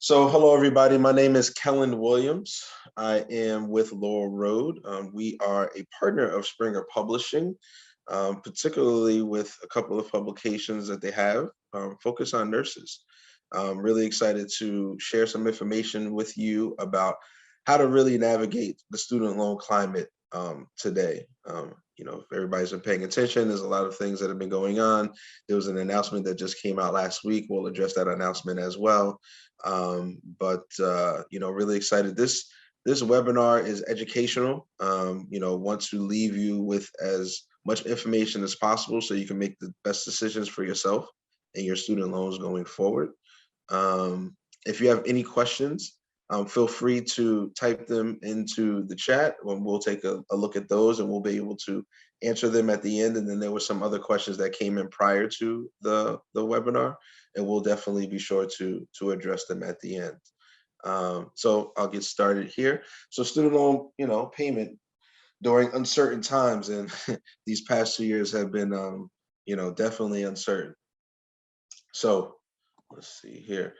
So hello, everybody. My name is Kellen Williams. I am with Laurel Road. We are a partner of Springer Publishing, particularly with a couple of publications that they have focused on nurses. I'm really excited to share some information with you about how to really navigate the student loan climate today. If everybody's been paying attention, there's a lot of things that have been going on. There was an announcement that just came out last week. We'll address that announcement as well. Really excited. This webinar is educational. Want to leave you with as much information as possible so you can make the best decisions for yourself and your student loans going forward. If you have any questions, feel free to type them into the chat, and we'll take a look at those and we'll be able to answer them at the end. And then there were some other questions that came in prior to the webinar, and we'll definitely be sure to address them at the end. So I'll get started here. So student loan, payment during uncertain times, and these past 2 years have been, definitely uncertain. So let's see here.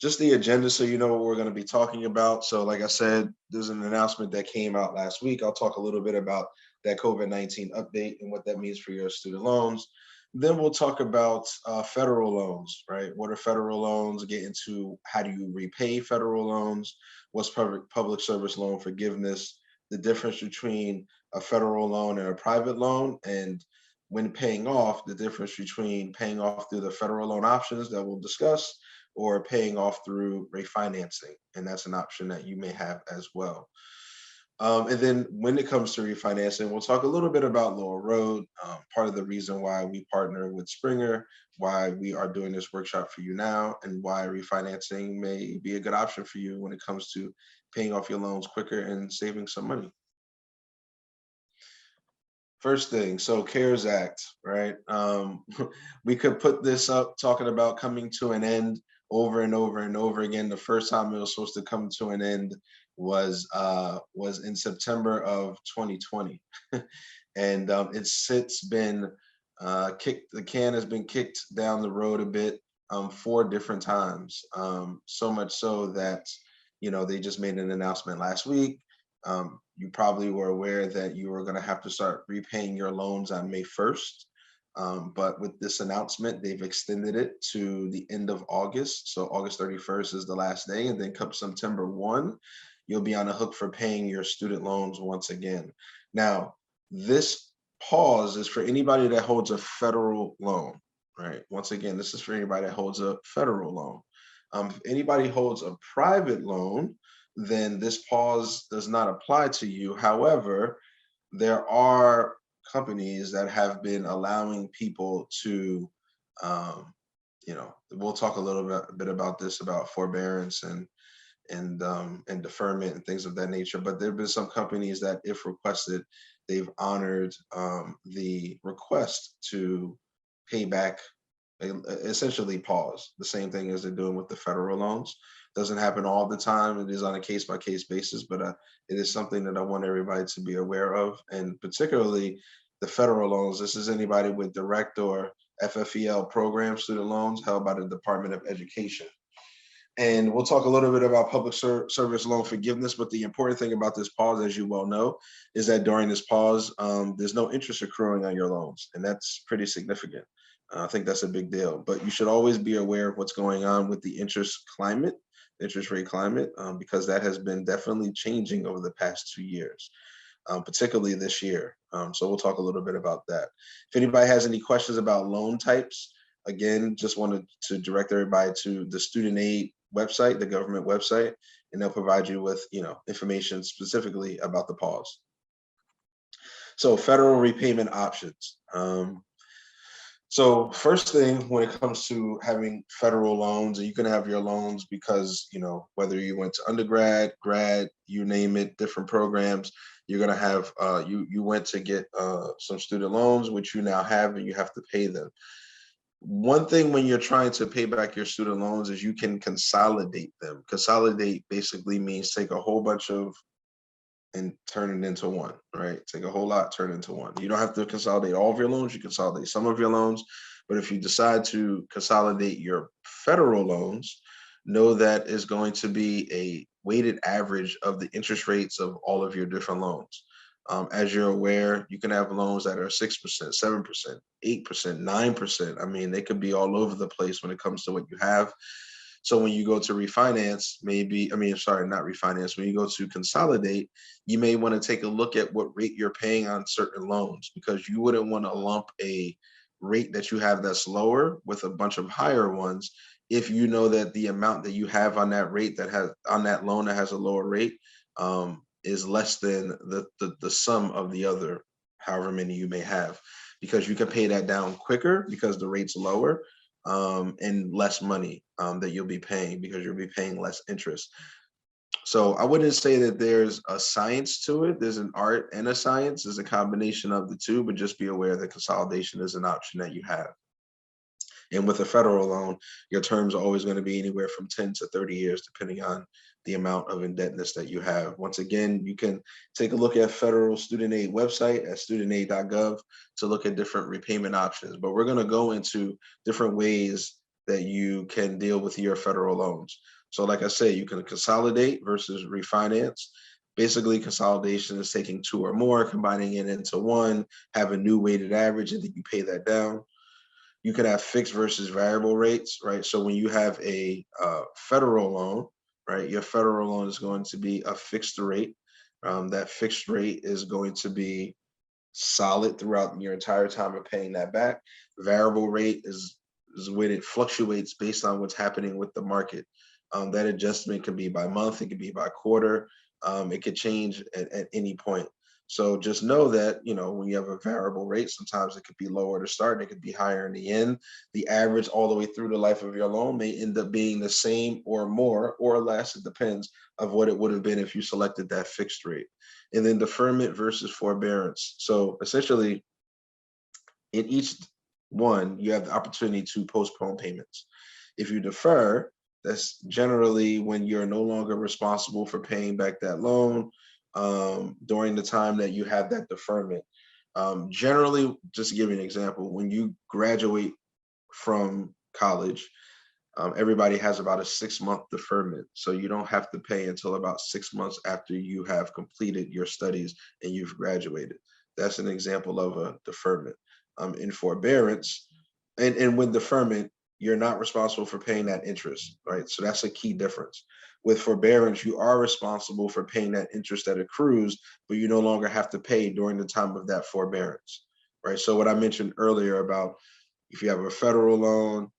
Just the agenda so you know what we're going to be talking about. So like I said, there's an announcement that came out last week. I'll talk a little bit about that COVID-19 update and what that means for your student loans. Then we'll talk about federal loans, right? What are federal loans? Get into how do you repay federal loans? What's public service loan forgiveness? The difference between a federal loan and a private loan, and when paying off, the difference between paying off through the federal loan options that we'll discuss or paying off through refinancing. And that's an option that you may have as well. And then when it comes to refinancing, we'll talk a little bit about Laurel Road, part of the reason why we partner with Springer, why we are doing this workshop for you now, and why refinancing may be a good option for you when it comes to paying off your loans quicker and saving some money. First thing, so CARES Act, right? We could put this up talking about coming to an end over and over and over again. The first time it was supposed to come to an end was in September of 2020, and it's since been kicked. The can has been kicked down the road a bit 4 different times. So much so that they just made an announcement last week. You probably were aware that you were going to have to start repaying your loans on May 1st. But with this announcement, they've extended it to the end of August. So August 31st is the last day. And then come September 1, you'll be on the hook for paying your student loans once again. Now, this pause is for anybody that holds a federal loan, right? Once again, this is for anybody that holds a federal loan. If anybody holds a private loan, then this pause does not apply to you. However, there are companies that have been allowing people to, we'll talk a little bit about this, about forbearance and deferment and things of that nature. But there have been some companies that, if requested, they've honored the request to pay back, essentially pause, the same thing as they're doing with the federal loans. Doesn't happen all the time. It is on a case-by-case basis, but it is something that I want everybody to be aware of, and particularly the federal loans. This is anybody with direct or FFEL program student loans held by the Department of Education. And we'll talk a little bit about public service loan forgiveness, but the important thing about this pause, as you well know, is that during this pause, there's no interest accruing on your loans, and that's pretty significant. I think that's a big deal, but you should always be aware of what's going on with the interest rate climate, because that has been definitely changing over the past 2 years, particularly this year. So we'll talk a little bit about that. If anybody has any questions about loan types, again, just wanted to direct everybody to the student aid website, the government website, and they'll provide you with information specifically about the pause. So federal repayment options. So first thing, when it comes to having federal loans, and you can have your loans because, whether you went to undergrad, grad, you name it, different programs, you're going to have, you went to get some student loans, which you now have, and you have to pay them. One thing when you're trying to pay back your student loans is you can consolidate them. Consolidate basically means take a whole bunch of and turn it into one, right? Take a whole lot, turn it into one. You don't have to consolidate all of your loans. You consolidate some of your loans, but if you decide to consolidate your federal loans, know that is going to be a weighted average of the interest rates of all of your different loans. As you're aware, you can have loans that are 6%, 7%, 8%, 9%. I mean, they could be all over the place when it comes to what you have. So when you go to refinance, not refinance, when you go to consolidate, you may want to take a look at what rate you're paying on certain loans, because you wouldn't want to lump a rate that you have that's lower with a bunch of higher ones if you know that the amount that you have on that rate that has on that loan that has a lower rate is less than the sum of the other, however many you may have, because you can pay that down quicker because the rate's lower, and less money that you'll be paying because you'll be paying less interest. So I wouldn't say that there's a science to it. There's an art and a science. There's a combination of the two, but just be aware that consolidation is an option that you have. And with a federal loan, your terms are always going to be anywhere from 10 to 30 years, depending on the amount of indebtedness that you have. Once again, you can take a look at federal student aid website at studentaid.gov to look at different repayment options. But we're going to go into different ways that you can deal with your federal loans. So like I said, you can consolidate versus refinance. Basically, consolidation is taking two or more, combining it into one, have a new weighted average, and then you pay that down. You could have fixed versus variable rates, right? So when you have a federal loan, right, your federal loan is going to be a fixed rate. That fixed rate is going to be solid throughout your entire time of paying that back. Variable rate is when it fluctuates based on what's happening with the market. That adjustment can be by month, it could be by quarter, it could change at any point. So just know that, when you have a variable rate, sometimes it could be lower to start and it could be higher in the end. The average all the way through the life of your loan may end up being the same or more or less. It depends of what it would have been if you selected that fixed rate. And then deferment versus forbearance. So essentially, in each one, you have the opportunity to postpone payments. If you defer, that's generally when you're no longer responsible for paying back that loan during the time that you have that deferment. Generally, just to give you an example, when you graduate from college, everybody has about a 6-month deferment. So you don't have to pay until about 6 months after you have completed your studies and you've graduated. That's an example of a deferment. In forbearance, and with deferment, you're not responsible for paying that interest, right? So that's a key difference. With forbearance, you are responsible for paying that interest that accrues, but you no longer have to pay during the time of that forbearance, right? So what I mentioned earlier about if you have a federal loan,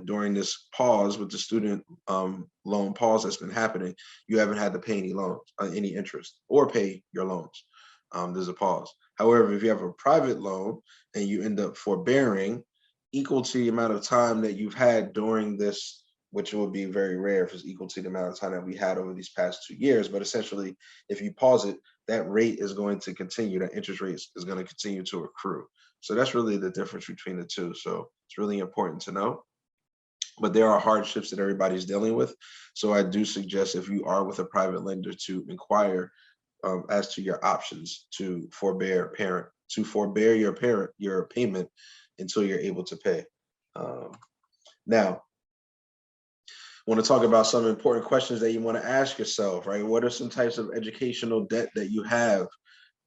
during this pause with the student loan pause that's been happening, you haven't had to pay any loans, any interest, or pay your loans. There's a pause. However, if you have a private loan and you end up forbearing, equal to the amount of time that you've had during this, which would be very rare if it's equal to the amount of time that we had over these past 2 years. But essentially, if you pause it, that rate is going to continue, that interest rate is going to continue to accrue. So that's really the difference between the two. So it's really important to know. But there are hardships that everybody's dealing with. So I do suggest, if you are with a private lender, to inquire as to your options to forbear your payment until you're able to pay. Now, I want to talk about some important questions that you want to ask yourself, right? What are some types of educational debt that you have,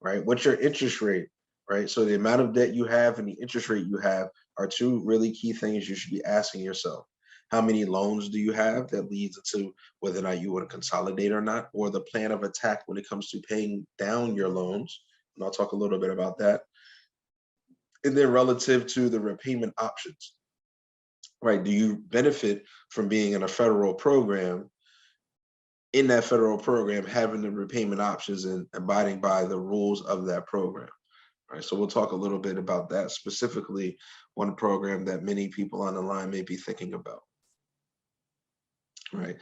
right? What's your interest rate, right? So the amount of debt you have and the interest rate you have are two really key things you should be asking yourself. How many loans do you have? That leads to whether or not you want to consolidate or not, or the plan of attack when it comes to paying down your loans. And I'll talk a little bit about that. And then relative to the repayment options, right? Do you benefit from being in a federal program, in that federal program, having the repayment options and abiding by the rules of that program? Right, so we'll talk a little bit about that, specifically one program that many people on the line may be thinking about. Right.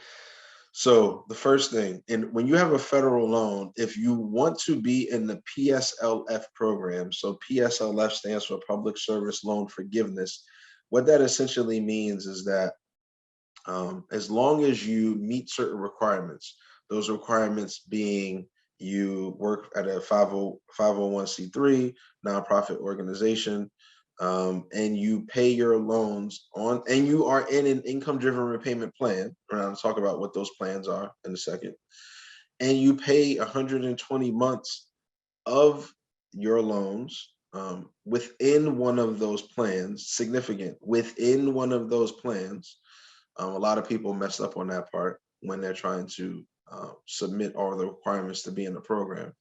So the first thing, and when you have a federal loan, if you want to be in the PSLF program, so PSLF stands for Public Service Loan Forgiveness. What that essentially means is that as long as you meet certain requirements, those requirements being you work at a 501c3 nonprofit organization, and you pay your loans on, and you are in an income-driven repayment plan, and I'll talk about what those plans are in a second, and you pay 120 months of your loans within one of those plans, significant, within one of those plans. A lot of people mess up on that part when they're trying to submit all the requirements to be in the program.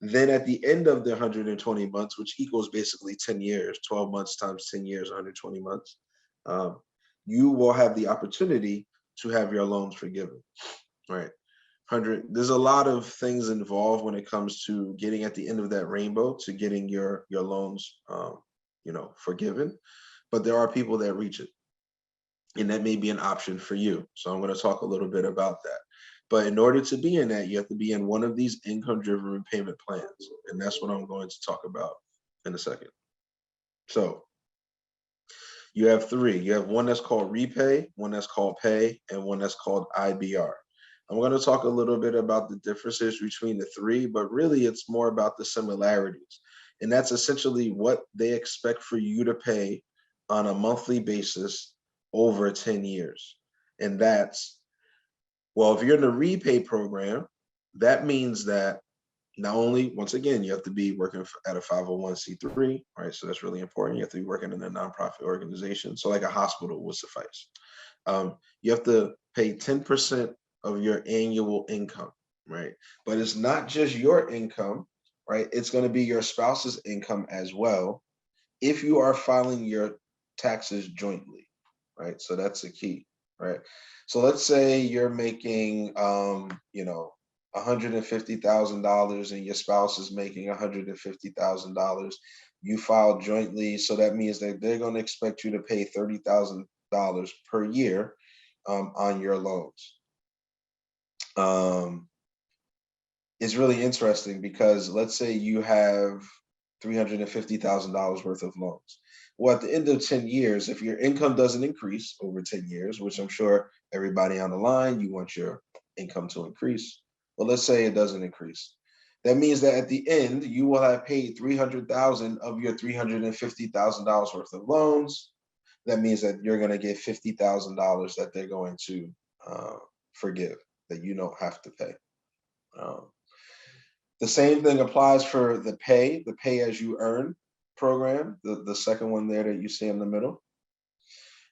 Then at the end of the 120 months, which equals basically 10 years, 12 months times 10 years, 120 months, um, you will have the opportunity to have your loans forgiven, right? There's a lot of things involved when it comes to getting at the end of that rainbow to getting your loans, forgiven. But there are people that reach it, and that may be an option for you. So I'm going to talk a little bit about that. But in order to be in that, you have to be in one of these income-driven repayment plans, and that's what I'm going to talk about in a second. So you have three. You have one that's called Repay, one that's called Pay, and one that's called IBR. I'm going to talk a little bit about the differences between the three, but really it's more about the similarities. And that's essentially what they expect for you to pay on a monthly basis over 10 years. And that's, well, if you're in the Repay program, that means that not only, once again, you have to be working at a 501c3, right? So that's really important. You have to be working in a nonprofit organization. So like a hospital would suffice. You have to pay 10% of your annual income, right? But it's not just your income, right? It's going to be your spouse's income as well if you are filing your taxes jointly, right? So that's the key, right? So let's say you're making, $150,000 and your spouse is making $150,000. You file jointly, so that means that they're going to expect you to pay $30,000 per year on your loans. It's really interesting because let's say you have $350,000 worth of loans. Well, at the end of 10 years, if your income doesn't increase over 10 years, which I'm sure everybody on the line, you want your income to increase. Well, let's say it doesn't increase. That means that at the end, you will have paid $300,000 of your $350,000 worth of loans. That means that you're going to get $50,000 that they're going to forgive, that you don't have to pay. The same thing applies for the pay as you earn program, the second one there that you see in the middle.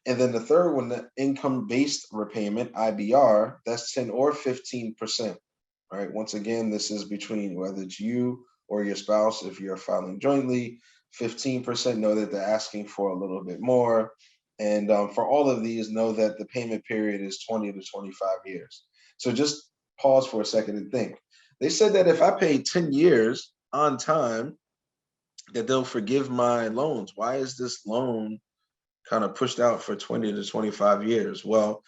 And then the third one, the income-based repayment, IBR, that's 10 or 15%, right? Once again, this is between whether it's you or your spouse. If you're filing jointly, 15%, know that they're asking for a little bit more. And for all of these, know that the payment period is 20 to 25 years. So just pause for a second and think. They said that if I pay 10 years on time, that they'll forgive my loans. Why is this loan kind of pushed out for 20 to 25 years? Well,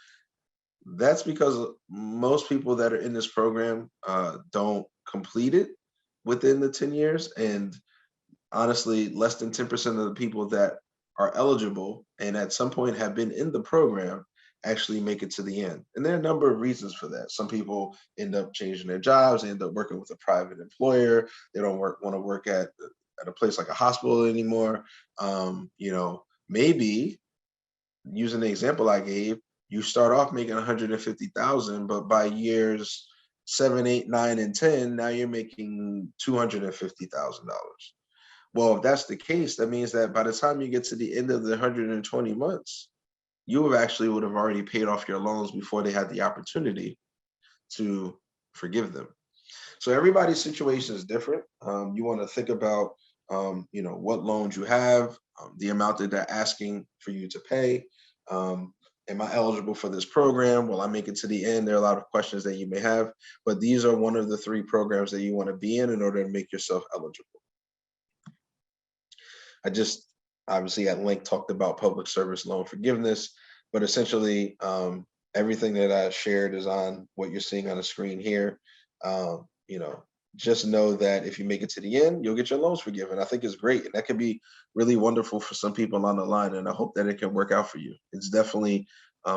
that's because most people that are in this program don't complete it within the 10 years. And honestly, less than 10% of the people that are eligible and at some point have been in the program actually make it to the end. And there are a number of reasons for that. Some people end up changing their jobs, they end up working with a private employer. They don't want to work at a place like a hospital anymore. Maybe using the example I gave, you start off making 150,000, but by years 7, 8, 9, and 10, now you're making $250,000. Well, if that's the case, that means that by the time you get to the end of the 120 months, you would have already paid off your loans before they had the opportunity to forgive them. So everybody's situation is different. You want to think about, what loans you have, the amount that they're asking for you to pay. Am I eligible for this program? Will I make it to the end? There are a lot of questions that you may have, but these are one of the three programs that you want to be in order to make yourself eligible. I just obviously at length talked about public service loan forgiveness, but essentially everything that I shared is on what you're seeing on the screen here. Just know that if you make it to the end, you'll get your loans forgiven. I think it's great. And that can be really wonderful for some people on the line. And I hope that it can work out for you. It's definitely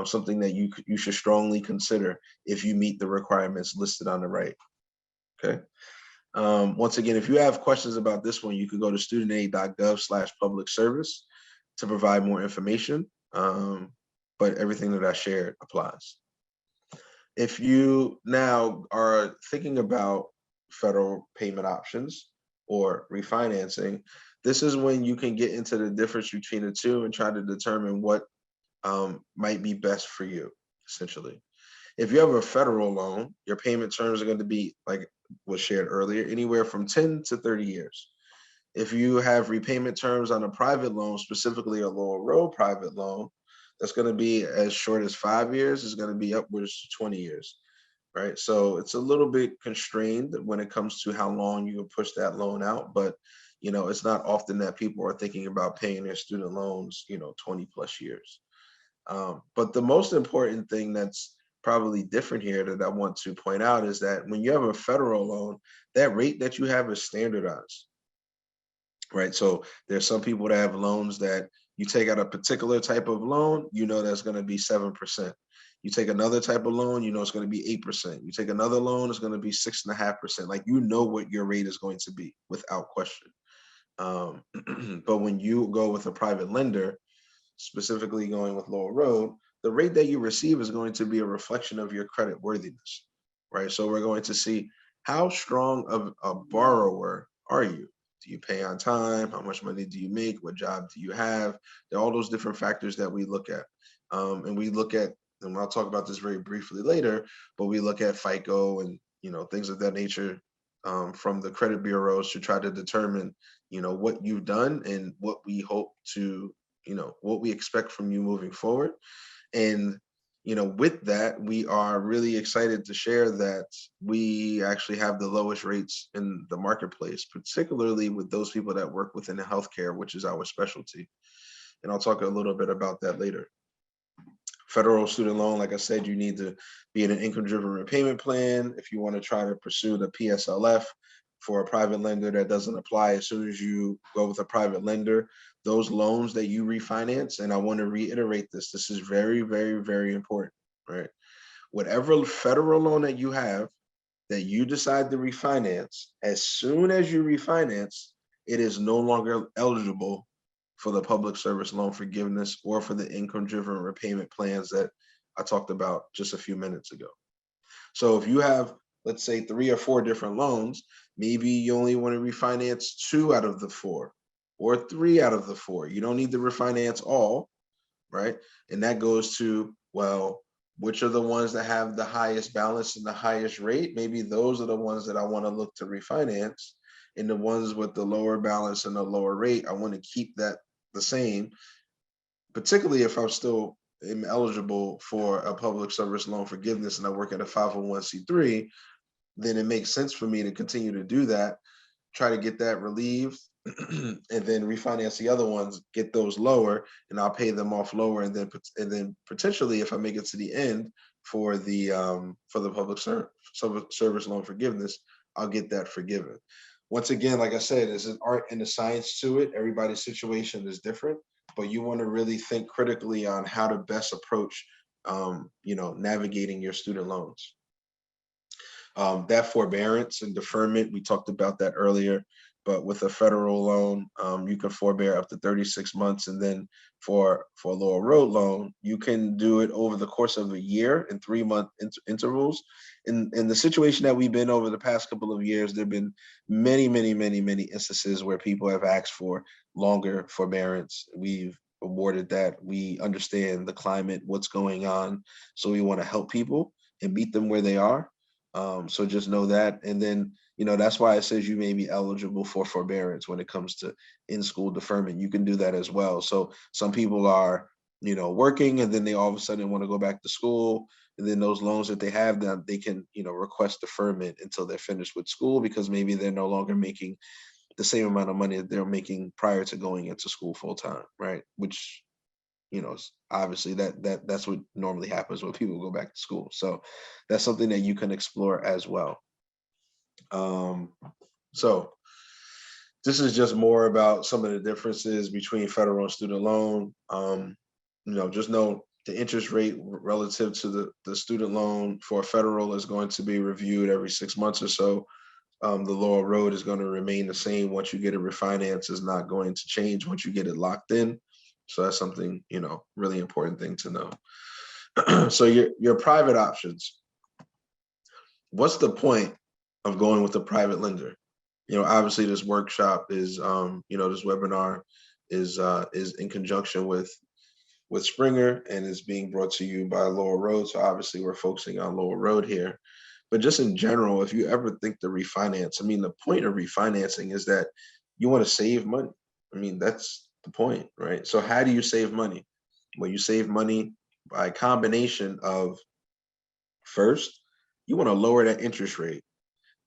something that you should strongly consider if you meet the requirements listed on the right. Okay. Once again, if you have questions about this one, you can go to studentaid.gov/public service. to provide more information, but everything that I shared applies. If you now are thinking about federal payment options or refinancing, this is when you can get into the difference between the two and try to determine what might be best for you, essentially. If you have a federal loan, your payment terms are going to be, like was shared earlier, anywhere from 10 to 30 years. If you have repayment terms on a private loan, specifically a Laurel Road private loan, that's going to be as short as 5 years, is going to be upwards to 20 years, right? So it's a little bit constrained when it comes to how long you can push that loan out, but it's not often that people are thinking about paying their student loans, 20 plus years. But the most important thing that's probably different here that I want to point out is that when you have a federal loan, that rate that you have is standardized, right? So there's some people that have loans that you take out a particular type of loan, that's going to be 7%. You take another type of loan, it's going to be 8%. You take another loan, it's going to be 6.5%. Like, what your rate is going to be without question. But when you go with a private lender, specifically going with Laurel Road, the rate that you receive is going to be a reflection of your credit worthiness, right? So we're going to see how strong of a borrower are you? Do you pay on time? How much money do you make? What job do you have? There are all those different factors that we look at. And we look at, and I'll talk about this very briefly later, but we look at FICO and things of that nature from the credit bureaus to try to determine what you've done and what we hope to what we expect from you moving forward. And with that, we are really excited to share that we actually have the lowest rates in the marketplace, particularly with those people that work within the healthcare, which is our specialty. And I'll talk a little bit about that later. Federal student loan, like I said, you need to be in an income-driven repayment plan. If you want to try to pursue the PSLF for a private lender, that doesn't apply. As soon as you go with a private lender, those loans that you refinance, and I want to reiterate this is very, very, very important, right? Whatever federal loan that you have that you decide to refinance, as soon as you refinance, it is no longer eligible for the public service loan forgiveness or for the income-driven repayment plans that I talked about just a few minutes ago. So if you have, let's say, 3 or 4 different loans, maybe you only want to refinance 2 out of the 4 or 3 out of the 4. You don't need to refinance all, right? And that goes to, well, which are the ones that have the highest balance and the highest rate? Maybe those are the ones that I want to look to refinance. And the ones with the lower balance and the lower rate, I want to keep that the same, particularly if I'm still eligible for a public service loan forgiveness and I work at a 501c3, then it makes sense for me to continue to do that, try to get that relieved, and then refinance the other ones, get those lower, and I'll pay them off lower, and then potentially, if I make it to the end for the public service loan forgiveness, I'll get that forgiven. Once again, like I said, there's an art and a science to it. Everybody's situation is different, but you want to really think critically on how to best approach, navigating your student loans. That forbearance and deferment, we talked about that earlier, but with a federal loan, you can forbear up to 36 months. And then for a Laurel Road loan, you can do it over the course of a year in 3-month intervals. In the situation that we've been over the past couple of years, there have been many, many, many, many instances where people have asked for longer forbearance. We've awarded that. We understand the climate, what's going on. So we want to help people and meet them where they are. So just know that. And then, that's why it says you may be eligible for forbearance when it comes to in-school deferment. You can do that as well. So some people are, working, and then they all of a sudden want to go back to school. And then those loans that they have, that they can, request deferment until they're finished with school, because maybe they're no longer making the same amount of money that they're making prior to going into school full time, right? Which, obviously that's what normally happens when people go back to school. So that's something that you can explore as well. So this is just more about some of the differences between federal and student loan. Just know the interest rate relative to the student loan for federal is going to be reviewed every 6 months or so. The Laurel Road is going to remain the same once you get it refinanced. Is not going to change once you get it locked in. So that's something, really important thing to know. So your private options. What's the point of going with a private lender? Obviously this workshop is, this webinar is in conjunction with Springer and is being brought to you by Laurel Road. So obviously we're focusing on Laurel Road here. But just in general, if you ever think to refinance, the point of refinancing is that you want to save money. That's the point, right? So how do you save money? Well, you save money by a combination of, first, you want to lower that interest rate.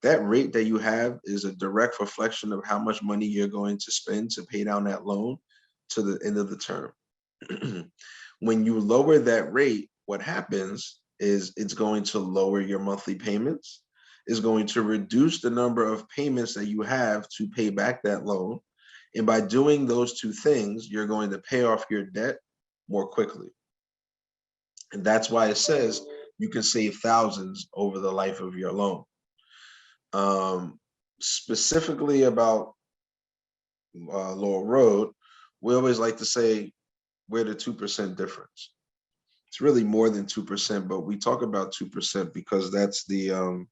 That rate that you have is a direct reflection of how much money you're going to spend to pay down that loan to the end of the term. When you lower that rate, what happens is it's going to lower your monthly payments, is going to reduce the number of payments that you have to pay back that loan. And by doing those two things, you're going to pay off your debt more quickly. And that's why it says you can save thousands over the life of your loan. Specifically about Laurel Road, we always like to say we're the 2% difference. It's really more than 2%, but we talk about 2% because that's the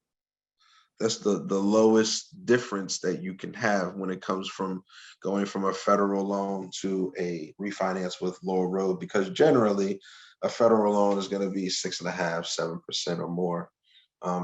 lowest difference that you can have when it comes from going from a federal loan to a refinance with Laurel Road, because generally a federal loan is going to be 6.5%, 7% or more.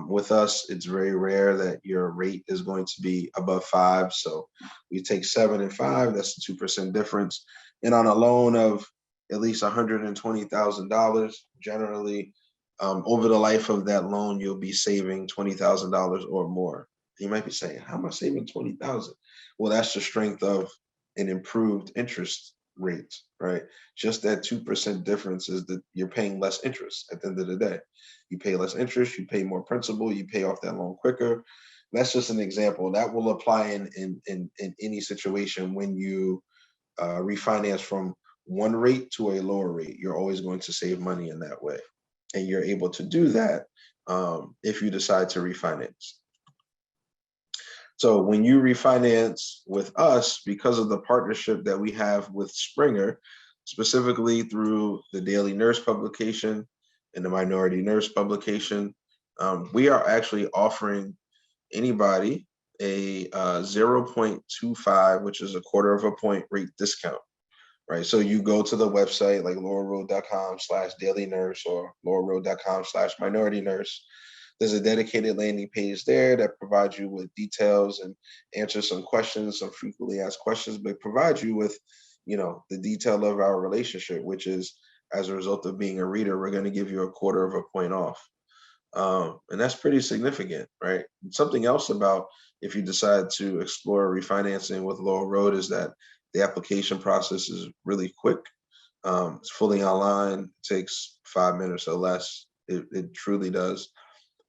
With us, it's very rare that your rate is going to be above 5. So we take 7 and 5, that's the 2% difference. And on a loan of at least $120,000, generally, over the life of that loan, you'll be saving $20,000 or more. You might be saying, how am I saving $20,000? Well, that's the strength of an improved interest rate, right? Just that 2% difference is that you're paying less interest at the end of the day. You pay less interest, you pay more principal, you pay off that loan quicker. That's just an example. That will apply in any situation when you refinance from one rate to a lower rate. You're always going to save money in that way. And you're able to do that if you decide to refinance. So when you refinance with us, because of the partnership that we have with Springer, specifically through the Daily Nurse publication and the Minority Nurse publication, we are actually offering anybody a 0.25, which is a quarter of a point rate discount. Right. So you go to the website like laurelroad.com/daily nurse or laurelroad.com/minority nurse. There's a dedicated landing page there that provides you with details and answers some questions, some frequently asked questions, but provides you with, the detail of our relationship, which is, as a result of being a reader, we're going to give you a quarter of a point off. And that's pretty significant, right? Something else about if you decide to explore refinancing with Laurel Road is that the application process is really quick. It's fully online. It takes 5 minutes or less. It truly does.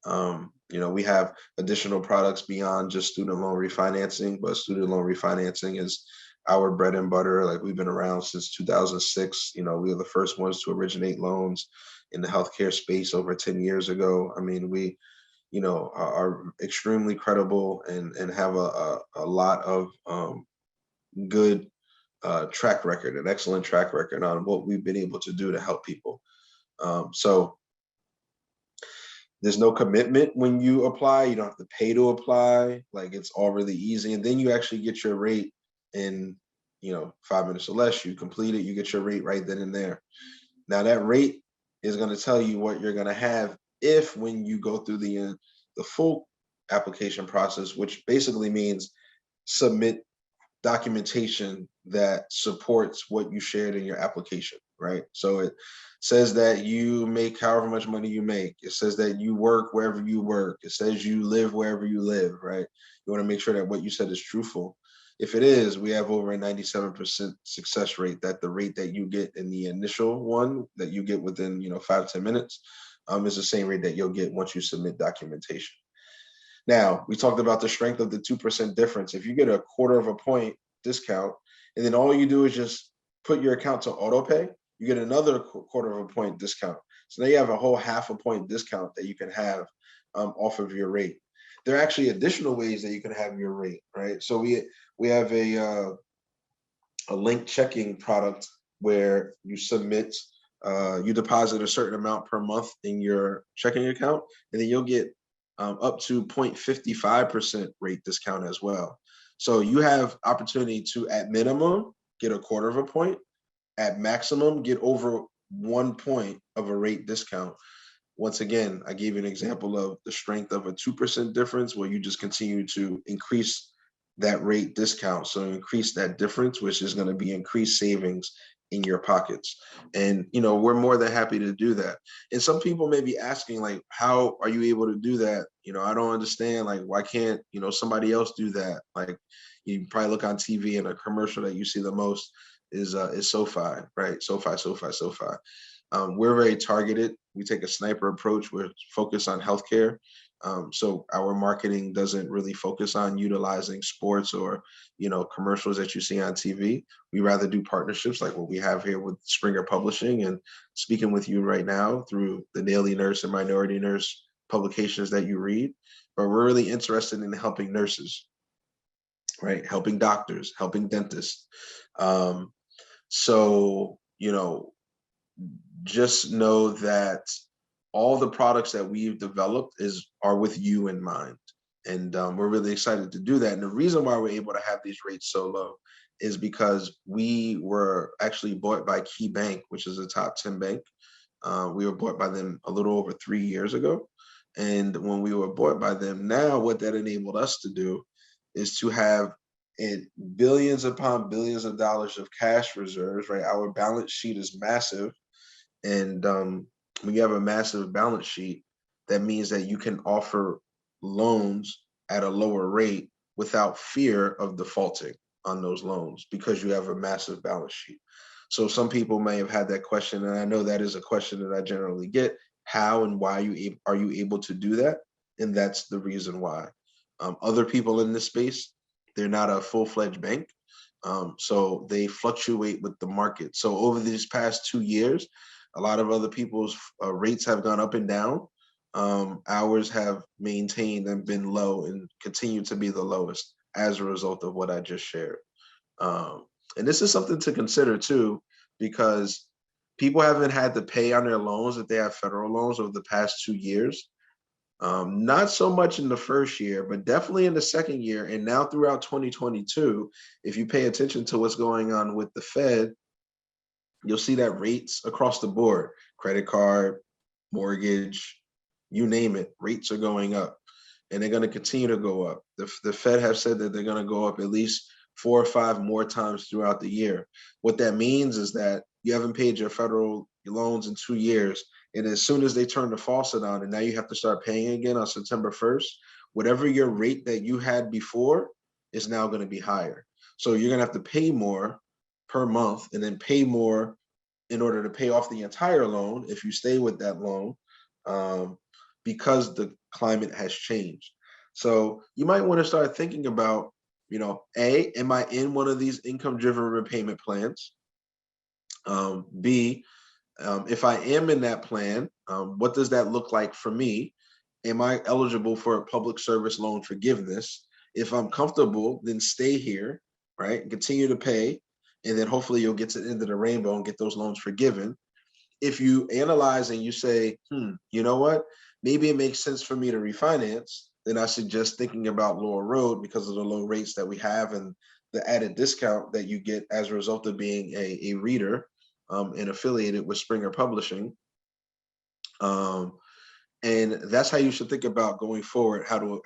We have additional products beyond just student loan refinancing, but student loan refinancing is our bread and butter. Like, we've been around since 2006. We were the first ones to originate loans in the healthcare space over 10 years ago. We are extremely credible and have a lot of good track record, an excellent track record on what we've been able to do to help people. So there's no commitment when you apply. You don't have to pay to apply. Like, it's all really easy. And then you actually get your rate in, 5 minutes or less. You complete it, you get your rate right then and there. Now that rate is going to tell you what you're going to have if, when you go through the full application process, which basically means submit documentation that supports what you shared in your application, right? So it says that you make however much money you make. It says that you work wherever you work. It says you live wherever you live, right? You want to make sure that what you said is truthful. If it is, we have over a 97% success rate, that the rate that you get in the initial one that you get within 5-10 minutes is the same rate that you'll get once you submit documentation. Now, we talked about the strength of the 2% difference. If you get a quarter of a point discount, and then all you do is just put your account to auto pay, you get another quarter of a point discount. So now you have a whole half a point discount that you can have off of your rate. There are actually additional ways that you can have your rate, right? So we have a link checking product where you submit, you deposit a certain amount per month in your checking account, and then you'll get up to 0.55% rate discount as well. So you have opportunity to, at minimum, get a quarter of a point, at maximum, get over 1 point of a rate discount. Once again, I gave you an example of the strength of a 2% difference, where you just continue to increase that rate discount. So increase that difference, which is going to be increased savings in your pockets. And, we're more than happy to do that. And some people may be asking, like, how are you able to do that? I don't understand. Like, why can't, somebody else do that? Like, you probably look on TV and a commercial that you see the most is SoFi, right? SoFi. We're very targeted. We take a sniper approach. We're focused on healthcare. So our marketing doesn't really focus on utilizing sports or, commercials that you see on TV. We rather do partnerships like what we have here with Springer Publishing, and speaking with you right now through the Daily Nurse and Minority Nurse publications that you read. But we're really interested in helping nurses, right? Helping doctors, helping dentists. So, just know that all the products that we've developed are with you in mind. And we're really excited to do that. And the reason why we're able to have these rates so low is because we were actually bought by Key Bank, which is a top 10 bank. We were bought by them a little over 3 years ago. And when we were bought by them, now what that enabled us to do is to have billions upon billions of dollars of cash reserves, right? Our balance sheet is massive. And when you have a massive balance sheet, that means that you can offer loans at a lower rate without fear of defaulting on those loans, because you have a massive balance sheet. So some people may have had that question, and I know that is a question that I generally get: how and why are you able to do that? And that's the reason why. Other people in this space, they're not a full-fledged bank, so they fluctuate with the market. So over these past 2 years, a lot of other people's rates have gone up and down. Ours have maintained and been low and continue to be the lowest as a result of what I just shared. And this is something to consider too, because people haven't had to pay on their loans if they have federal loans over the past 2 years. Not so much in the first year, but definitely in the second year. And now throughout 2022, if you pay attention to what's going on with the Fed, you'll see that rates across the board, credit card, mortgage, you name it, rates are going up, and they're going to continue to go up. The Fed have said that they're going to go up at least 4 or 5 more times throughout the year. What that means is that you haven't paid your federal loans in 2 years, and as soon as they turn the faucet on and now you have to start paying again on September 1st, whatever your rate that you had before is now going to be higher. So you're going to have to pay more per month, and then pay more in order to pay off the entire loan if you stay with that loan, because the climate has changed. So you might want to start thinking about, am I in one of these income-driven repayment plans? B, if I am in that plan, what does that look like for me? Am I eligible for a public service loan forgiveness? If I'm comfortable, then stay here, right? And continue to pay. And then hopefully you'll get to the end of the rainbow and get those loans forgiven. If you analyze and you say, you know what, maybe it makes sense for me to refinance, then I suggest thinking about Laurel Road because of the low rates that we have and the added discount that you get as a result of being a reader and affiliated with Springer Publishing. And that's how you should think about going forward, how to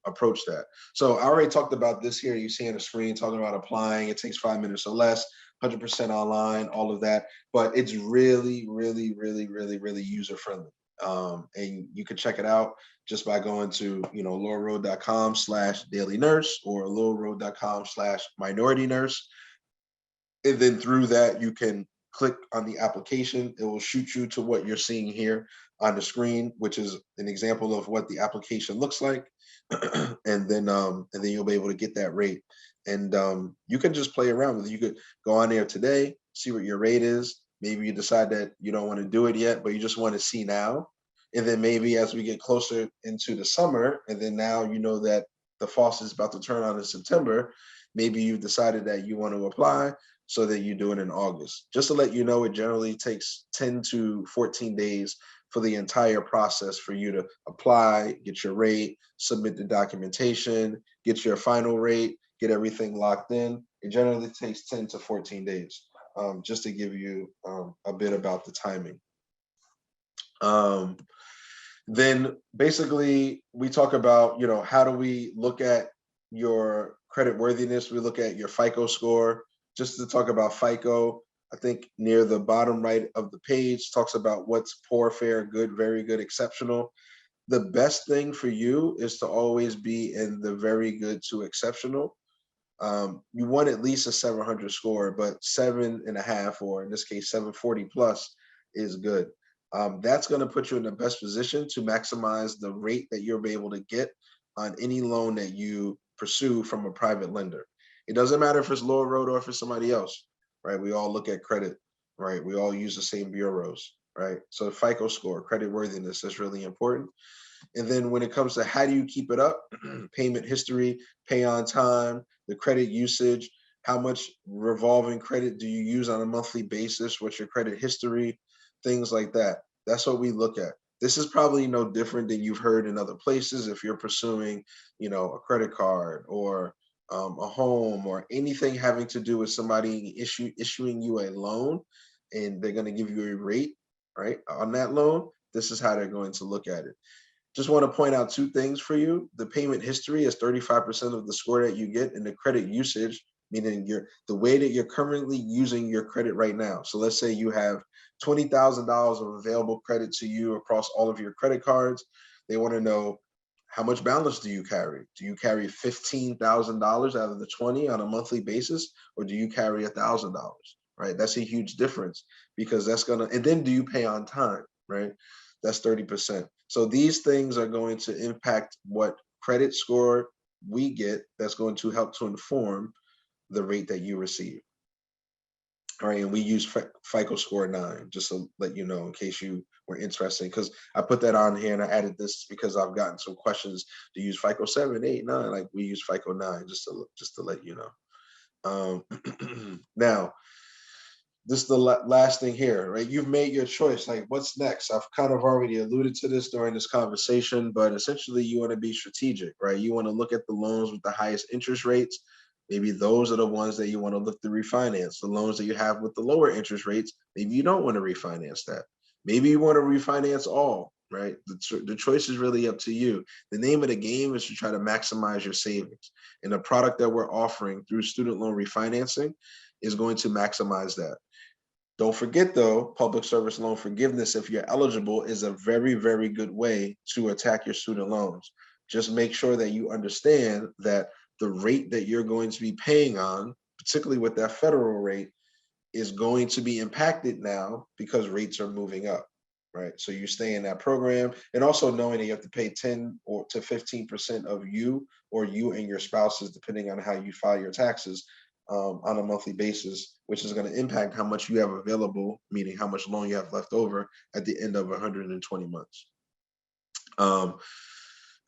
approach that. So I already talked about this here. You see on the screen talking about applying. It takes 5 minutes or less, 100% online, all of that. But it's really, really, really, really, really user friendly. And you can check it out just by going to laurelroad.com/daily nurse or laurelroad.com/minority nurse. And then through that, you can click on the application. It will shoot you to what you're seeing here on the screen, which is an example of what the application looks like. and then you'll be able to get that rate. And you can just play around with it. You could go on there today, see what your rate is. Maybe you decide that you don't want to do it yet, but you just want to see now. And then maybe as we get closer into the summer, and then now you know that the faucet is about to turn on in September, maybe you've decided that you want to apply. so that you do it in August. Just to let you know, it generally takes 10 to 14 days for the entire process for you to apply, get your rate, submit the documentation, get your final rate, get everything locked in. It generally takes 10 to 14 days, just to give you a bit about the timing. Then basically we talk about, how do we look at your credit worthiness? We look at your FICO score. Just to talk about FICO, I think near the bottom right of the page talks about what's poor, fair, good, very good, exceptional. The best thing for you is to always be in the very good to exceptional. You want at least a 700 score, but 7.5, or in this case, 740 plus is good. That's going to put you in the best position to maximize the rate that you'll be able to get on any loan that you pursue from a private lender. It doesn't matter if it's Laurel Road or if it's somebody else, right? We all look at credit, right? We all use the same bureaus, right? So the FICO score, credit worthiness, is really important. And then when it comes to how do you keep it up, payment history, pay on time, the credit usage, how much revolving credit do you use on a monthly basis? What's your credit history? Things like that. That's what we look at. This is probably no different than you've heard in other places. If you're pursuing, a credit card or a home or anything having to do with somebody issuing you a loan, and they're going to give you a rate, right, on that loan, this is how they're going to look at it. Just want to point out two things for you. The payment history is 35% of the score that you get, and the credit usage, meaning the way that you're currently using your credit right now. So let's say you have $20,000 of available credit to you across all of your credit cards. They want to know, how much balance do you carry? Do you carry $15,000 out of the 20 on a monthly basis, or do you carry $1,000? Right? That's a huge difference, because and then do you pay on time? Right? That's 30%. So these things are going to impact what credit score we get. That's going to help to inform the rate that you receive. All right, and we use FICO Score 9, just to let you know, in case you were interested, because I put that on here and I added this because I've gotten some questions to use FICO 7, 8, 9. Like, we use FICO 9, just to let you know. Now, this is the last thing here, right? You've made your choice. Like, what's next? I've kind of already alluded to this during this conversation, but essentially you want to be strategic, right? You want to look at the loans with the highest interest rates. Maybe those are the ones that you want to look to refinance. The loans that you have with the lower interest rates, maybe you don't want to refinance that. Maybe you want to refinance all, right? The choice is really up to you. The name of the game is to try to maximize your savings. And the product that we're offering through student loan refinancing is going to maximize that. Don't forget, though, public service loan forgiveness, if you're eligible, is a very, very good way to attack your student loans. Just make sure that you understand that the rate that you're going to be paying on, particularly with that federal rate, is going to be impacted now because rates are moving up, right? So you stay in that program, and also knowing that you have to pay 10 or to 15% of you, or you and your spouses, depending on how you file your taxes, on a monthly basis, which is going to impact how much you have available, meaning how much loan you have left over at the end of 120 months.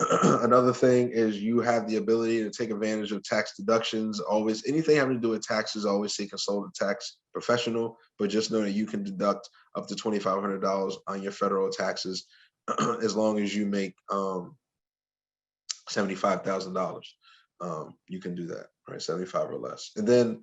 Another thing is you have the ability to take advantage of tax deductions. Always, anything having to do with taxes, always say consult a tax professional, but just know that you can deduct up to $2,500 on your federal taxes as long as you make $75,000. You can do that, right? 75 or less. And then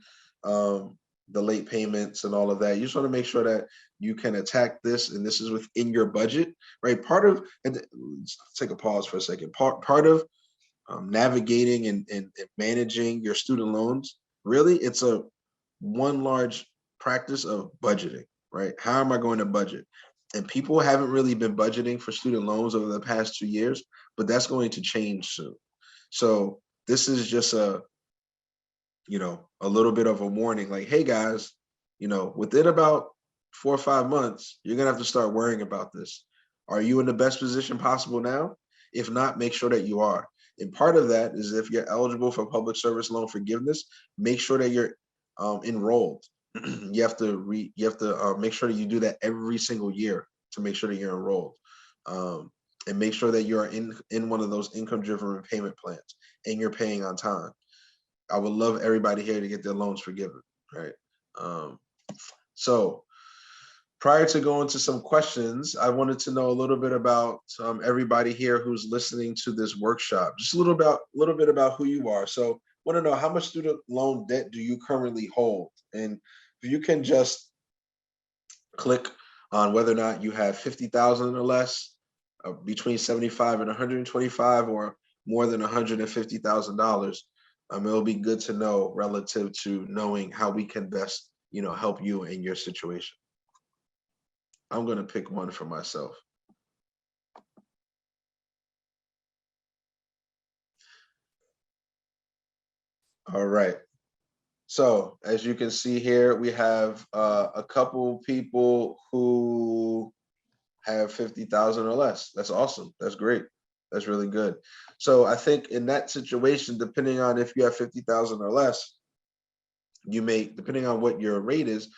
the late payments and all of that, you just want to make sure that you can attack this, and this is within your budget, right? Part of, and let's take a pause for a second. Part of navigating and managing your student loans, really, it's a one large practice of budgeting, right? How am I going to budget? And people haven't really been budgeting for student loans over the past 2 years, but that's going to change soon. So this is just a little bit of a warning, like, hey guys, within about 4 or 5 months, you're gonna have to start worrying about this. Are you in the best position possible now? If not, make sure that you are. And part of that is, if you're eligible for public service loan forgiveness, make sure that you're enrolled. You have to make sure that you do that every single year to make sure that you're enrolled. And make sure that you're in one of those income-driven repayment plans and you're paying on time. I would love everybody here to get their loans forgiven, right? So prior to going to some questions, I wanted to know a little bit about everybody here who's listening to this workshop. Just a little bit about who you are. So, want to know, how much student loan debt do you currently hold? And if you can just click on whether or not you have 50,000 or less, between 75 and 125, or more than $150,000. It'll be good to know relative to knowing how we can best, help you in your situation. I'm going to pick one for myself. All right. So as you can see here, we have a couple people who have 50,000 or less. That's awesome. That's great. That's really good. So I think in that situation, depending on if you have 50,000 or less, you may, depending on what your rate is,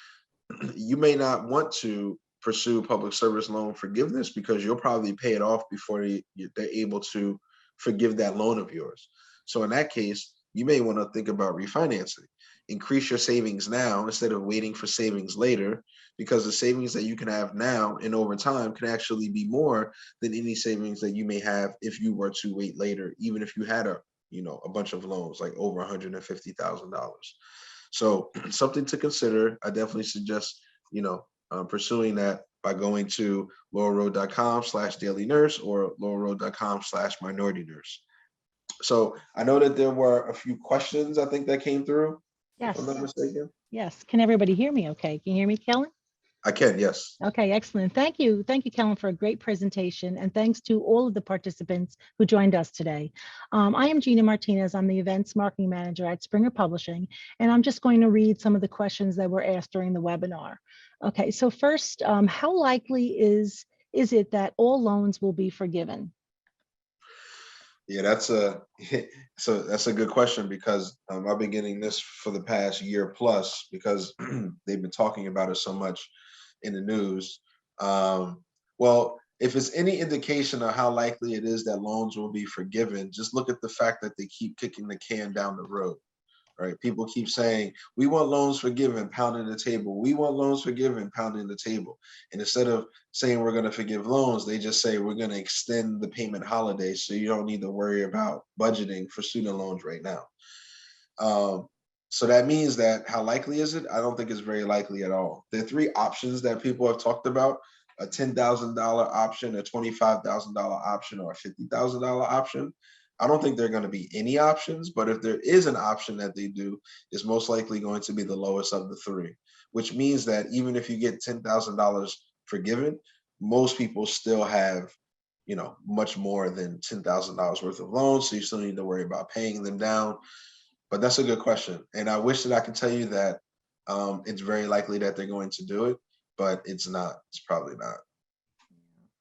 you may not want to pursue public service loan forgiveness, because you'll probably pay it off before they're able to forgive that loan of yours. So in that case, you may want to think about refinancing. Increase your savings now instead of waiting for savings later, because the savings that you can have now and over time can actually be more than any savings that you may have if you were to wait later, even if you had a bunch of loans like over $150,000. So something to consider. I definitely suggest, pursuing that by going to laurelroad.com/daily nurse or laurelroad.com/minority nurse. So I know that there were a few questions, I think, that came through, if I'm not mistaken. Yes. Can everybody hear me okay? Can you hear me, Kellen? I can, yes. Okay, excellent. Thank you. Thank you, Kellen, for a great presentation. And thanks to all of the participants who joined us today. I am Gina Martinez. I'm the Events Marketing Manager at Springer Publishing. And I'm just going to read some of the questions that were asked during the webinar. Okay, so first, how likely is it that all loans will be forgiven? Yeah, that's a good question, because I've been getting this for the past year plus, because they've been talking about it so much in the news. Well, if it's any indication of how likely it is that loans will be forgiven, just look at the fact that they keep kicking the can down the road. Right? People keep saying, we want loans forgiven, pounding the table. We want loans forgiven, pounding the table. And instead of saying we're going to forgive loans, they just say we're going to extend the payment holiday, so you don't need to worry about budgeting for student loans right now. So that means that, how likely is it? I don't think it's very likely at all. There are three options that people have talked about: a $10,000 option, a $25,000 option, or a $50,000 option. I don't think there are going to be any options, but if there is an option that they do, it's most likely going to be the lowest of the three, which means that even if you get $10,000 forgiven, most people still have, much more than $10,000 worth of loans. So you still need to worry about paying them down. But that's a good question. And I wish that I could tell you that it's very likely that they're going to do it, but it's not. It's probably not.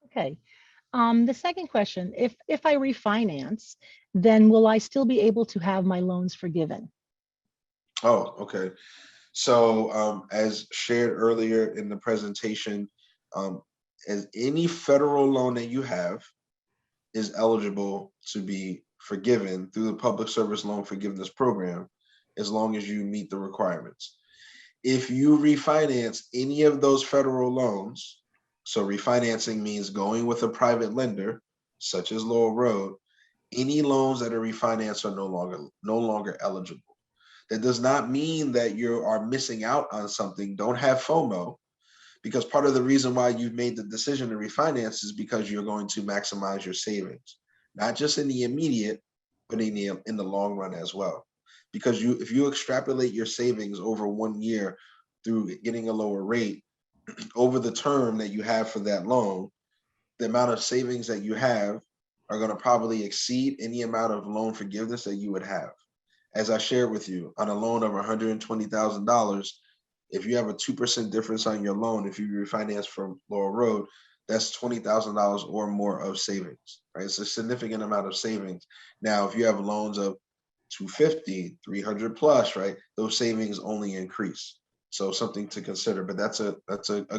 Okay. The second question, if I refinance, then will I still be able to have my loans forgiven? Oh, okay. So as shared earlier in the presentation, as any federal loan that you have is eligible to be forgiven through the Public Service Loan Forgiveness Program, as long as you meet the requirements. If you refinance any of those federal loans, so refinancing means going with a private lender, such as Laurel Road, any loans that are refinanced are no longer eligible. That does not mean that you are missing out on something. Don't have FOMO, because part of the reason why you've made the decision to refinance is because you're going to maximize your savings, not just in the immediate, but in the long run as well. Because if you extrapolate your savings over 1 year through getting a lower rate, over the term that you have for that loan, the amount of savings that you have are going to probably exceed any amount of loan forgiveness that you would have. As I shared with you, on a loan of $120,000, if you have a 2% difference on your loan, if you refinance from Laurel Road, that's $20,000 or more of savings, right? It's a significant amount of savings. Now, if you have loans of 250, 300 plus, right, those savings only increase. So something to consider, but that's a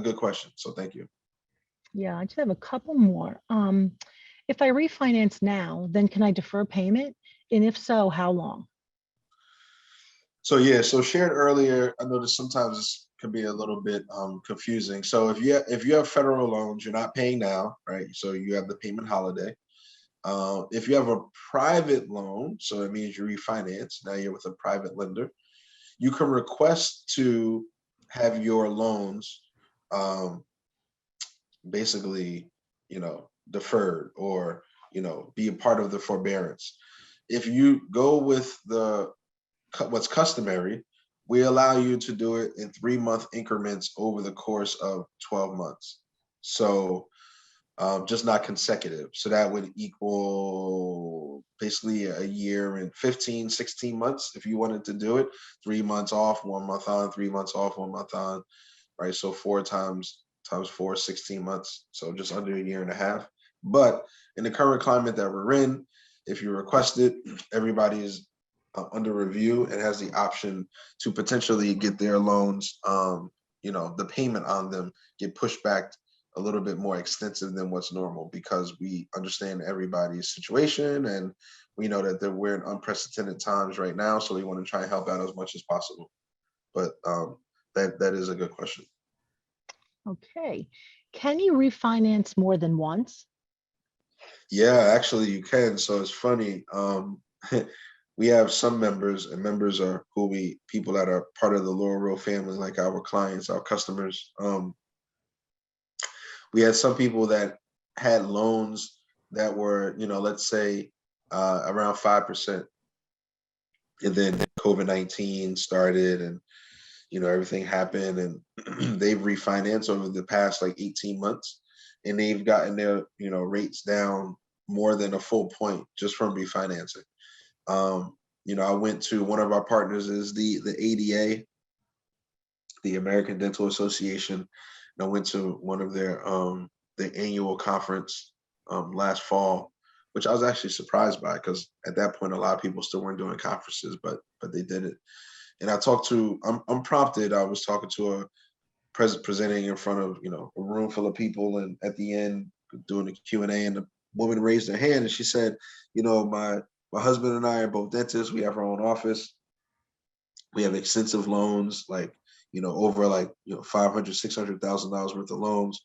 good question. So thank you. Yeah, I just have a couple more. If I refinance now, then can I defer payment? And if so, how long? So yeah, so shared earlier, I noticed sometimes this can be a little bit confusing. So if you have federal loans, you're not paying now, right? So you have the payment holiday. If you have a private loan, so it means you refinance. Now you're with a private lender. You can request to have your loans um, basically, deferred or be a part of the forbearance. If you go with what's customary, we allow you to do it in 3-month increments over the course of 12 months. So just not consecutive. So that would equal basically a year and 15, 16 months if you wanted to do it. 3 months off, 1 month on, 3 months off, 1 month on, right? So 4 times 4, 16 months. So just under a year and a half. But in the current climate that we're in, if you request it, everybody is under review and has the option to potentially get their loans, the payment on them get pushed back a little bit more extensive than what's normal, because we understand everybody's situation and we know that we're in unprecedented times right now. So we want to try and help out as much as possible. But that is a good question. Okay. Can you refinance more than once? Yeah, actually you can. So it's funny. We have some members, and members are people that are part of the Laurel Road family, like our clients, our customers. We had some people that had loans that were, let's say around 5%. And then COVID-19 started and, everything happened, and they've refinanced over the past like 18 months, and they've gotten their, rates down more than a full point just from refinancing. I went to one of our partners is the ADA, the American Dental Association, and I went to one of their annual conference last fall, which I was actually surprised by, because at that point a lot of people still weren't doing conferences, but they did it. And I'm prompted. I was talking to a presenting in front of a room full of people, and at the end doing a Q&A, and the woman raised her hand and she said, my husband and I are both dentists. We have our own office. We have extensive loans, like over like $500,000, $600,000 worth of loans.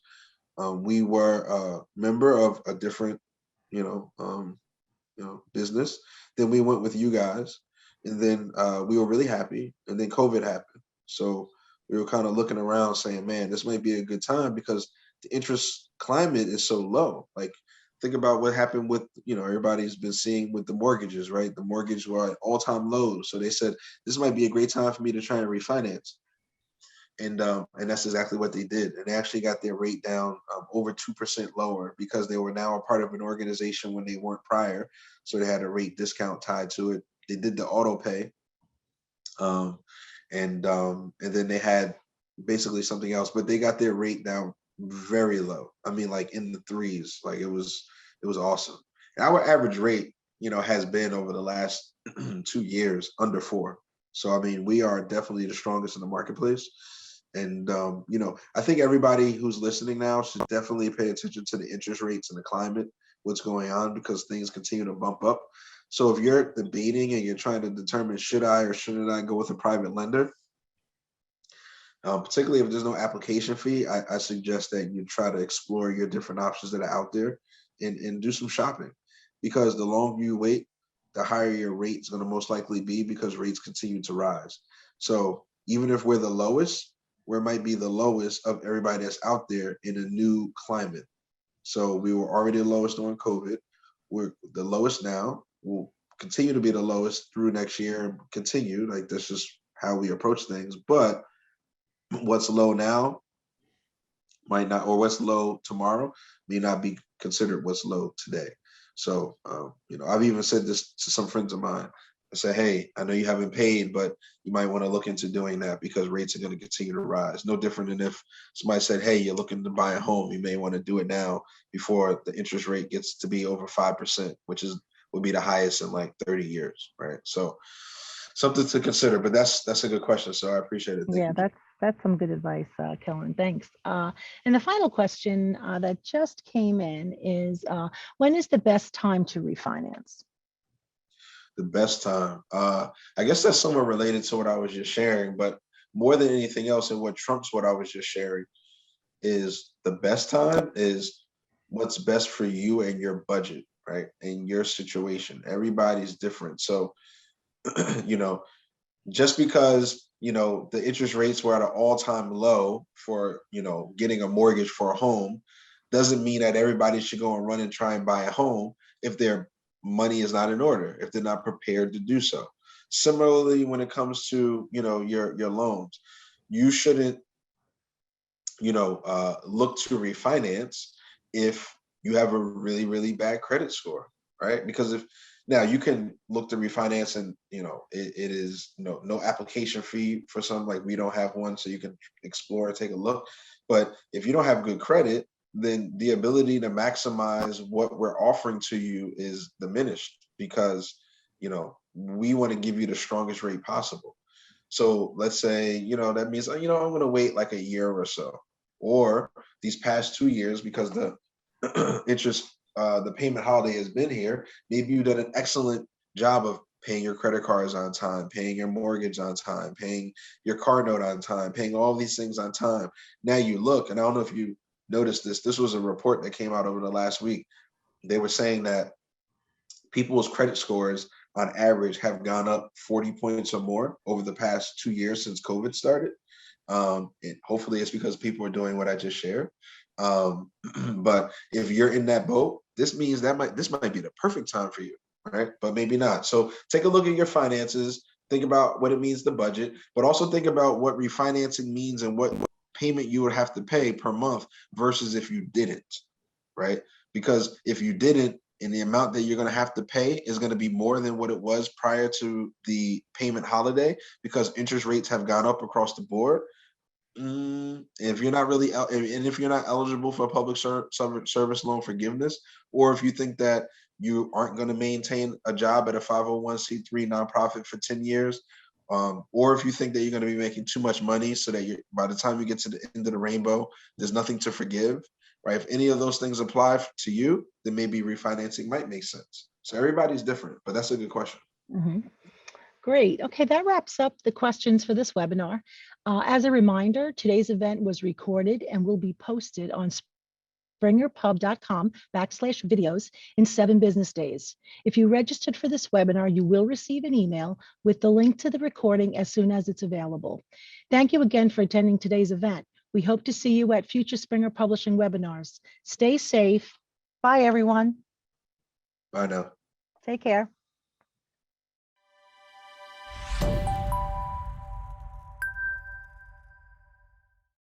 We were a member of a different business. Then we went with you guys, and then we were really happy. And then COVID happened, so we were kind of looking around, saying, "Man, this might be a good time because the interest climate is so low." Like, think about what happened with everybody's been seeing with the mortgages, right? The mortgage were at all-time lows, so they said this might be a great time for me to try and refinance. And that's exactly what they did. And they actually got their rate down over 2% lower, because they were now a part of an organization when they weren't prior. So they had a rate discount tied to it. They did the auto pay. And then they had basically something else, but they got their rate down very low. I mean, like in the threes. Like it was awesome. And our average rate, has been over the last 2 years under 4. So I mean, we are definitely the strongest in the marketplace. And I think everybody who's listening now should definitely pay attention to the interest rates and the climate, what's going on, because things continue to bump up. So if you're debating and you're trying to determine should I or shouldn't I go with a private lender, particularly if there's no application fee, I suggest that you try to explore your different options that are out there, and do some shopping, because the longer you wait, the higher your rate is going to most likely be, because rates continue to rise. So even if we're the lowest, we might be the lowest of everybody that's out there in a new climate. So we were already the lowest during COVID. We're the lowest now. We'll continue to be the lowest through next year and continue. Like, that's just how we approach things. But what's low now might not, or what's low tomorrow may not be considered what's low today. So, I've even said this to some friends of mine. I say, hey, I know you haven't paid, but you might want to look into doing that, because rates are going to continue to rise. No different than if somebody said, hey, you're looking to buy a home, you may want to do it now before the interest rate gets to be over 5%, which would be the highest in like 30 years, right? So something to consider, but that's a good question. So I appreciate it. Thank Yeah, you. that's some good advice, Kellen. Thanks. And the final question that just came in is, when is the best time to refinance? The best time. I guess that's somewhat related to what I was just sharing, but more than anything else, and what trumps what I was just sharing, is the best time is what's best for you and your budget, right? And your situation. Everybody's different. So, you know, just because, the interest rates were at an all-time low for, getting a mortgage for a home, doesn't mean that everybody should go and run and try and buy a home if their money is not in order, if they're not prepared to do so. Similarly, when it comes to, your loans, you shouldn't, look to refinance if you have a really, really bad credit score, right? Because if now you can look to refinance and, it is, no application fee for some, like we don't have one, so you can explore and take a look. But if you don't have good credit, then the ability to maximize what we're offering to you is diminished because, we want to give you the strongest rate possible. So let's say, that means, I'm going to wait like a year or so, or these past 2 years, because the interest, the payment holiday has been here. Maybe you did an excellent job of paying your credit cards on time, paying your mortgage on time, paying your car note on time, paying all these things on time. Now you look, and I don't know if you noticed this. This was a report that came out over the last week. They were saying that people's credit scores on average have gone up 40 points or more over the past 2 years since COVID started. And hopefully it's because people are doing what I just shared. But if you're in that boat, this means this might be the perfect time for you, right? But maybe not. So take a look at your finances, think about what it means to budget, but also think about what refinancing means and what payment you would have to pay per month versus if you didn't, right? Because if you didn't, and the amount that you're going to have to pay is going to be more than what it was prior to the payment holiday, because interest rates have gone up across the board. If you're not really, and if you're not eligible for public service loan forgiveness, or if you think that you aren't going to maintain a job at a 501c3 nonprofit for 10 years, or if you think that you're going to be making too much money so that by the time you get to the end of the rainbow, there's nothing to forgive, right? If any of those things apply to you, then maybe refinancing might make sense. So everybody's different, but that's a good question. Mhm. Great. Okay, that wraps up the questions for this webinar. As a reminder, today's event was recorded and will be posted on springerpub.com/videos in 7 business days. If you registered for this webinar, you will receive an email with the link to the recording as soon as it's available. Thank you again for attending today's event. We hope to see you at future Springer Publishing webinars. Stay safe. Bye, everyone. Bye now. Take care.